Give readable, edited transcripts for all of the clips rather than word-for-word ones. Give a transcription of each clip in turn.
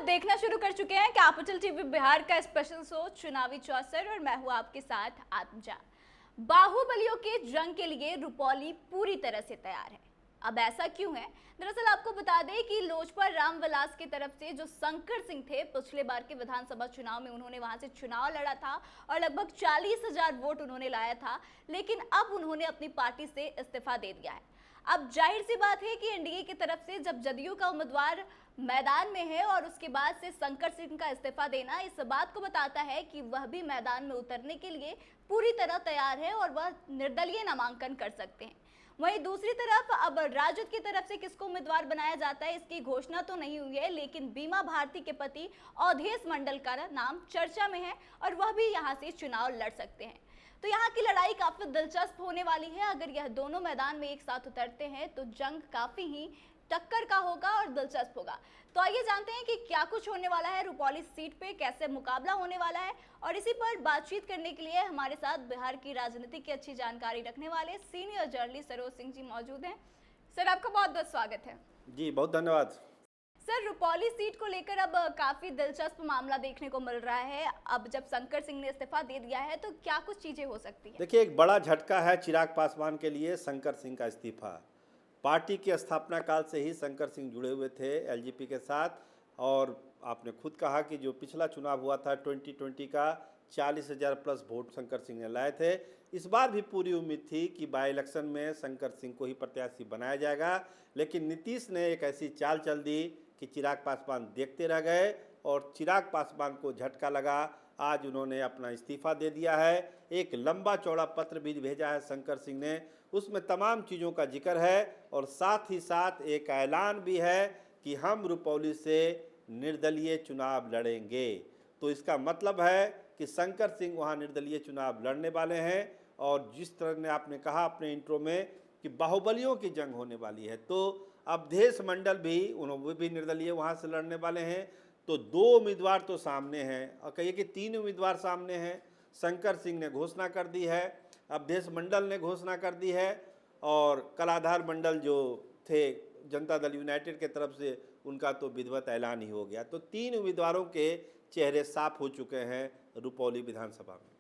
देखना शुरू कर चुके हैं कैपिटल टीवी बिहार का स्पेशल शो चुनावी चौसर और मैं हूं आपके साथ आत्मजा। बाहुबलियों के जंग के लिए रुपौली पूरी तरह से तैयार है। अब ऐसा क्यों है? दरअसल आपको बता दें कि लोजपा रामविलास की तरफ से जो शंकर सिंह थे, पिछले बार के विधानसभा चुनाव में उन्होंने वहां से चुनाव लड़ा था और लगभग 40,000 वोट उन्होंने लाया था, लेकिन अब उन्होंने अपनी पार्टी से इस्तीफा दे दिया है। अब जाहिर सी बात है कि एनडीए की तरफ से जब जदयू का उम्मीदवार मैदान में है और उसके बाद से शंकर सिंह का इस्तीफा देना इस बात को बताता है कि वह भी मैदान में उतरने के लिए पूरी तरह तैयार है और वह निर्दलीय नामांकन कर सकते हैं। वहीं दूसरी तरफ अब राजद की तरफ से किसको उम्मीदवार बनाया जाता है इसकी घोषणा तो नहीं हुई है, लेकिन बीमा भारती के पति अवधेश मंडल का नाम चर्चा में है और वह भी यहां से चुनाव लड़ सकते हैं। तो यहाँ की लड़ाई काफी दिलचस्प होने वाली है। अगर यह दोनों मैदान में एक साथ उतरते हैं तो जंग काफी ही टक्कर का होगा और दिलचस्प होगा। तो आइए जानते हैं कि क्या कुछ होने वाला है रुपौली सीट पे, कैसे मुकाबला होने वाला है। और इसी पर बातचीत करने के लिए हमारे साथ बिहार की राजनीति की अच्छी जानकारी रखने वाले सीनियर जर्नलिस्ट सरोज सिंह जी मौजूद हैं। सर, आपका बहुत बहुत स्वागत है। जी बहुत धन्यवाद। सर, रुपौली सीट को लेकर अब काफी दिलचस्प मामला देखने को मिल रहा है। अब जब शंकर सिंह ने इस्तीफा दे दिया है तो क्या कुछ चीजें हो सकती हैं? देखिए, एक बड़ा झटका है चिराग पासवान के लिए शंकर सिंह का इस्तीफा। पार्टी के स्थापना काल से ही शंकर सिंह जुड़े हुए थे एलजेपी के साथ, और आपने खुद कहा कि जो पिछला चुनाव हुआ था 2020 का 40,000 प्लस वोट शंकर सिंह ने लाए थे। इस बार भी पूरी उम्मीद थी कि बाई इलेक्शन में शंकर सिंह को ही प्रत्याशी बनाया जाएगा, लेकिन नीतीश ने एक ऐसी चाल चल दी कि चिराग पासवान देखते रह गए और चिराग पासवान को झटका लगा। आज उन्होंने अपना इस्तीफा दे दिया है। एक लंबा चौड़ा पत्र भी भेजा है शंकर सिंह ने, उसमें तमाम चीज़ों का जिक्र है और साथ ही साथ एक ऐलान भी है कि हम रुपौली से निर्दलीय चुनाव लड़ेंगे। तो इसका मतलब है कि शंकर सिंह वहाँ निर्दलीय चुनाव लड़ने वाले हैं। और जिस तरह ने आपने कहा अपने इंट्रो में कि बाहुबलियों की जंग होने वाली है, तो अवधेश मंडल भी उन्होंने भी निर्दलीय वहाँ से लड़ने वाले हैं। तो दो उम्मीदवार तो सामने हैं और कहिए कि तीन उम्मीदवार सामने हैं। शंकर सिंह ने घोषणा कर दी है, अवधेश मंडल ने घोषणा कर दी है और कलाधार मंडल जो थे जनता दल यूनाइटेड के तरफ से, उनका तो विधिवत ऐलान ही हो गया। तो तीन उम्मीदवारों के चेहरे साफ हो चुके हैं रुपौली विधानसभा में।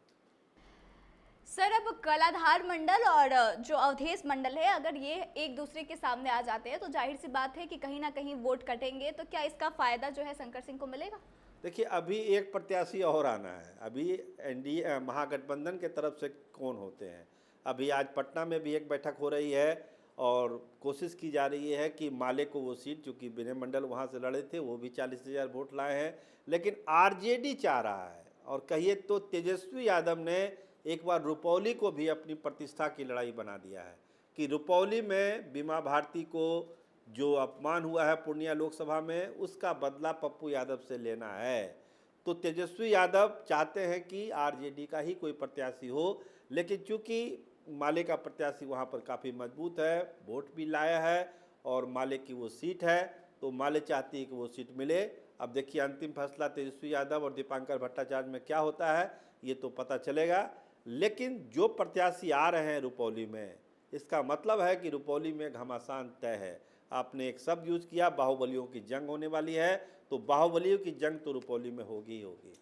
सर, अब कलाधार मंडल और जो अवधेश मंडल है, अगर ये एक दूसरे के सामने आ जाते हैं तो जाहिर सी बात है कि कहीं ना कहीं वोट कटेंगे। तो क्या इसका फायदा जो है शंकर सिंह को मिलेगा? देखिए, अभी एक प्रत्याशी और आना है। अभी एनडीए महागठबंधन के तरफ से कौन होते हैं। अभी आज पटना में भी एक बैठक हो रही है और कोशिश की जा रही है कि माले को वो सीट, चूँकि विनय मंडल वहाँ से लड़े थे, वो भी 40,000 वोट लाए हैं, लेकिन आरजेडी चाह रहा है। और कहिए तो तेजस्वी यादव ने एक बार रुपौली को भी अपनी प्रतिष्ठा की लड़ाई बना दिया है कि रुपौली में बीमा भारती को जो अपमान हुआ है पूर्णिया लोकसभा में, उसका बदला पप्पू यादव से लेना है। तो तेजस्वी यादव चाहते हैं कि आरजेडी का ही कोई प्रत्याशी हो, लेकिन चूंकि माले का प्रत्याशी वहाँ पर काफ़ी मजबूत है, वोट भी लाया है और माले की वो सीट है, तो माले चाहती है कि वो सीट मिले। अब देखिए अंतिम फैसला तेजस्वी यादव और दीपांकर भट्टाचार्य में क्या होता है, ये तो पता चलेगा। लेकिन जो प्रत्याशी आ रहे हैं रुपौली में, इसका मतलब है कि रुपौली में घमासान तय है। आपने एक शब्द यूज किया, बाहुबलियों की जंग होने वाली है, तो बाहुबलियों की जंग तो रुपौली में होगी ही होगी।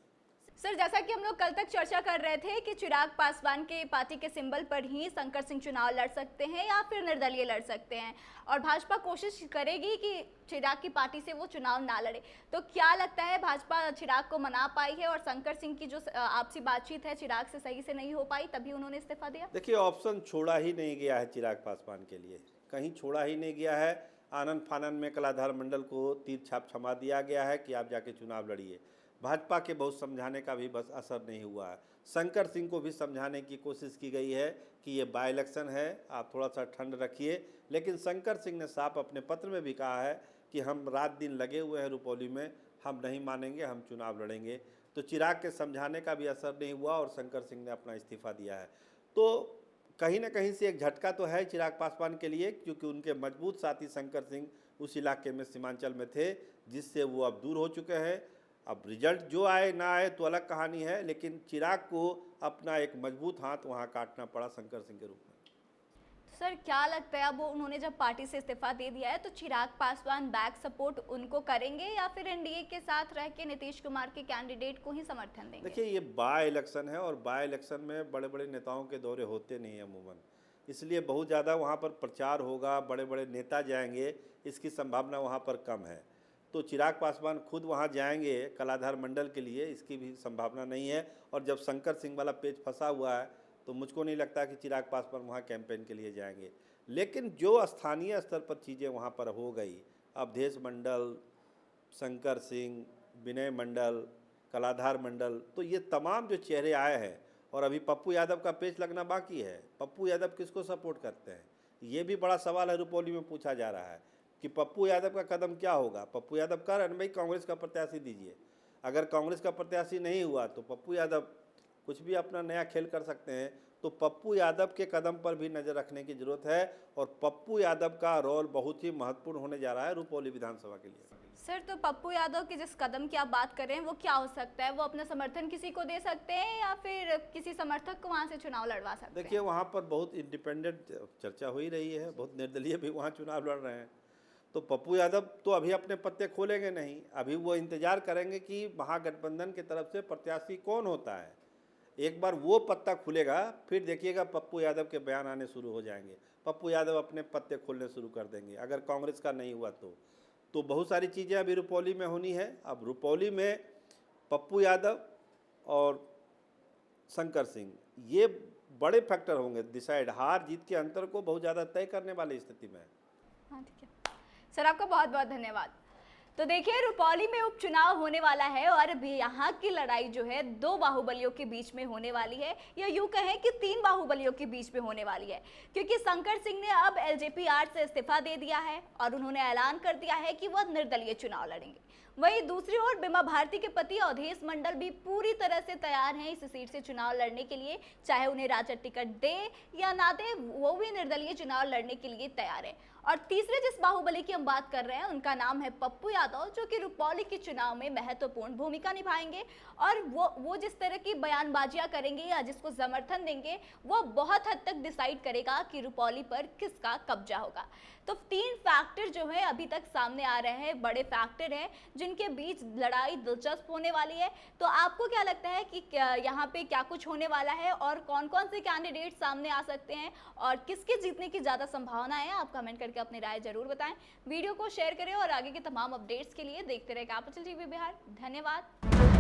सर, जैसा कि हम लोग कल तक चर्चा कर रहे थे कि चिराग पासवान के पार्टी के सिंबल पर ही शंकर सिंह चुनाव लड़ सकते हैं या फिर निर्दलीय लड़ सकते हैं, और भाजपा कोशिश करेगी कि चिराग की पार्टी से वो चुनाव ना लड़े। तो क्या लगता है, भाजपा चिराग को मना पाई है और शंकर सिंह की जो आपसी बातचीत है चिराग से सही से नहीं हो पाई, तभी उन्होंने इस्तीफा दिया? देखिए, ऑप्शन छोड़ा ही नहीं गया है चिराग पासवान के लिए, कहीं छोड़ा ही नहीं गया है। आनंद फानन में कलाधार मंडल को तीर छाप थमा दिया गया है कि आप जाके चुनाव लड़िए। भाजपा के बहुत समझाने का भी बस असर नहीं हुआ है। शंकर सिंह को भी समझाने की कोशिश की गई है कि ये बाई इलेक्शन है, आप थोड़ा सा ठंड रखिए, लेकिन शंकर सिंह ने साफ अपने पत्र में भी कहा है कि हम रात दिन लगे हुए हैं रुपौली में, हम नहीं मानेंगे, हम चुनाव लड़ेंगे। तो चिराग के समझाने का भी असर नहीं हुआ और शंकर सिंह ने अपना इस्तीफा दिया है। तो कहीं ना कहीं से एक झटका तो है चिराग पासवान के लिए, क्योंकि उनके मजबूत साथी शंकर सिंह उस इलाके में सीमांचल में थे, जिससे वो अब दूर हो चुके हैं। अब रिजल्ट जो आए ना आए तो अलग कहानी है, लेकिन चिराग को अपना एक मजबूत हाथ वहाँ काटना पड़ा शंकर सिंह के रूप में। सर क्या लगता है, अब उन्होंने जब पार्टी से इस्तीफा दे दिया है तो चिराग पासवान बैक सपोर्ट उनको करेंगे या फिर एनडीए के साथ रह के नीतीश कुमार के कैंडिडेट को ही समर्थन देंगे? देखिए, ये बाय इलेक्शन है और बाय इलेक्शन में बड़े बड़े नेताओं के दौरे होते नहीं हैं अमूमन, इसलिए बहुत ज़्यादा वहाँ पर प्रचार होगा, बड़े बड़े नेता जाएंगे, इसकी संभावना वहाँ पर कम है। तो चिराग पासवान खुद वहाँ जाएंगे कलाधार मंडल के लिए, इसकी भी संभावना नहीं है। और जब शंकर सिंह वाला पेच फंसा हुआ है तो मुझको नहीं लगता कि चिराग पासवान वहाँ कैंपेन के लिए जाएंगे। लेकिन जो स्थानीय स्तर पर चीज़ें वहाँ पर हो गई, अवधेश मंडल, शंकर सिंह, विनय मंडल, कलाधार मंडल, तो ये तमाम जो चेहरे आए हैं और अभी पप्पू यादव का पेच लगना बाकी है। पप्पू यादव किसको सपोर्ट करते हैं, ये भी बड़ा सवाल है, रुपौली में पूछा जा रहा है कि पप्पू यादव का कदम क्या होगा। पप्पू यादव कह रहे हैं भाई कांग्रेस का प्रत्याशी दीजिए, अगर कांग्रेस का प्रत्याशी नहीं हुआ तो पप्पू यादव कुछ भी अपना नया खेल कर सकते हैं। तो पप्पू यादव के कदम पर भी नज़र रखने की जरूरत है और पप्पू यादव का रोल बहुत ही महत्वपूर्ण होने जा रहा है रुपौली विधानसभा के लिए। सर तो पप्पू यादव के जिस कदम की आप बात कर रहे हैं वो क्या हो सकता है? वो अपना समर्थन किसी को दे सकते हैं या फिर किसी समर्थक को वहां से चुनाव लड़वा सकते हैं? देखिए, वहाँ पर बहुत इंडिपेंडेंट चर्चा हो ही रही है, बहुत निर्दलीय भी वहाँ चुनाव लड़ रहे हैं। तो पप्पू यादव तो अभी अपने पत्ते खोलेंगे नहीं, अभी वो इंतजार करेंगे कि महागठबंधन की तरफ से प्रत्याशी कौन होता है। एक बार वो पत्ता खुलेगा फिर देखिएगा पप्पू यादव के बयान आने शुरू हो जाएंगे, पप्पू यादव अपने पत्ते खोलने शुरू कर देंगे अगर कांग्रेस का नहीं हुआ तो बहुत सारी चीज़ें अभी रुपौली में होनी है। अब रुपौली में पप्पू यादव और शंकर सिंह ये बड़े फैक्टर होंगे, डिसाइड हार जीत के अंतर को बहुत ज़्यादा तय करने वाली स्थिति में है। हाँ ठीक है सर, आपका बहुत बहुत धन्यवाद। तो देखिए, रुपौली में उपचुनाव होने वाला है और अभी यहाँ की लड़ाई जो है दो बाहुबलियों के बीच में होने वाली है, या यूं कहें कि तीन बाहुबलियों के बीच में होने वाली है, क्योंकि शंकर सिंह ने अब एलजेपीआर से इस्तीफा दे दिया है और उन्होंने ऐलान कर दिया है कि वह निर्दलीय चुनाव लड़ेंगे। वहीं दूसरी ओर बीमा भारती के पति अवधेश मंडल भी पूरी तरह से तैयार हैं इस सीट से चुनाव लड़ने के लिए, चाहे उन्हें राजद टिकट दे या ना दे, वो भी निर्दलीय चुनाव लड़ने के लिए तैयार है। और तीसरे जिस बाहुबली की हम बात कर रहे हैं उनका नाम है पप्पू यादव, जो कि रुपौली के चुनाव में महत्वपूर्ण भूमिका निभाएंगे और वो जिस तरह की बयानबाजियां करेंगे या जिसको समर्थन देंगे वो बहुत हद तक डिसाइड करेगा कि रुपौली पर किसका कब्जा होगा। तो तीन फैक्टर जो है अभी तक सामने आ रहे हैं, बड़े फैक्टर हैं जिनके बीच लड़ाई दिलचस्प होने वाली है। तो आपको क्या लगता है कि यहाँ पे क्या कुछ होने वाला है और कौन कौन से कैंडिडेट सामने आ सकते हैं और किसके जीतने की ज़्यादा संभावना है? आप कमेंट करके अपनी राय जरूर बताएं, वीडियो को शेयर करें और आगे के तमाम अपडेट्स के लिए देखते रहे कैपिटल टीवी बिहार। धन्यवाद।